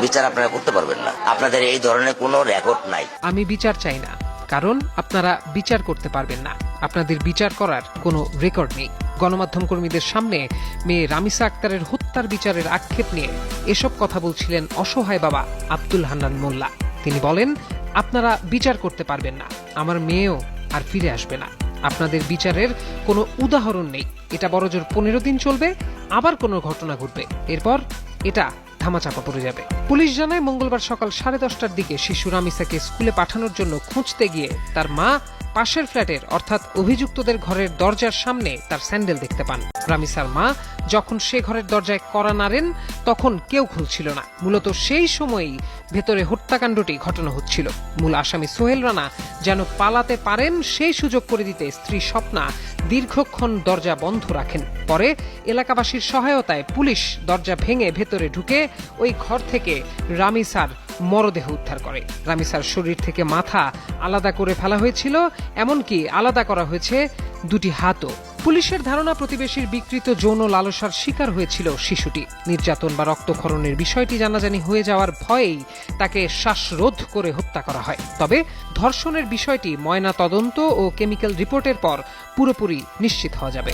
বিচার আপনারা করতে পারবেন না। আপনাদের এই ধরনের কোনো রেকর্ড নাই। আমি বিচার চাই না, কারণ আপনারা বিচার করতে পারবেন না। আপনাদের বিচার করার কোনো রেকর্ড নেই। গণমাধ্যম কর্মীদের সামনে মেয়ে রামিসা আক্তারের হত্যার বিচারের আক্ষেপ নিয়ে এসব কথা বলছিলেন অসহায় বাবা আব্দুল হান্নান মোল্লা। তিনি বলেন, আপনারা বিচার করতে পারবেন না, আমার মেয়েও আর ফিরে আসবে না। আপনাদের বিচারের কোনো উদাহরণ নেই। এটা বড়জোর 15 দিন চলবে, আবার কোনো ঘটনা ঘটবে, এরপর এটা ধামাচাপা পড়ে যাবে। পুলিশ জানায়, মঙ্গলবার সকাল 10:30টার দিকে শিশু রামিসাকে স্কুলে পাঠানোর জন্য খুঁজতে গিয়ে তার মা পাশের ফ্ল্যাটের অর্থাৎ অভিযুক্তদের ঘরের দরজার সামনে তার স্যান্ডেল দেখতে পান। রামিসার মা যখন সে ঘরের দরজায় কড়া নাড়েন, তখন কেউ খুলছিল না। মূলত সেই সময়ই ভেতরে হত্যাকাণ্ডটি ঘটানো হচ্ছিল। মূল আসামি সোহেল রানা যেন পালাতে পারেন সেই সুযোগ করে দিতে স্ত্রী স্বপ্না দীর্ঘক্ষণ দরজা বন্ধ রাখেন। পরে এলাকাবাসীর সহায়তায় পুলিশ দরজা ভেঙে ভেতরে ঢুকে ওই ঘর থেকে রামিসার মরদেহ উদ্ধার করে। রামিসার শরীর থেকে মাথা আলাদা করে ফেলা হয়েছিল, এমনকি আলাদা করা হয়েছে দুটি হাতও। পুলিশের ধারণা, প্রতিবেশীর বিকৃত যৌন লালসার শিকার হয়েছিল শিশুটি। নির্যাতন বা রক্তক্ষরণের বিষয়টি জানাজানি হয়ে যাওয়ার ভয়েই তাকে শ্বাসরোধ করে হত্যা করা হয়। তবে ধর্ষণের বিষয়টি ময়না তদন্ত ও কেমিক্যাল রিপোর্টের পর পুরোপুরি নিশ্চিত হওয়া যাবে।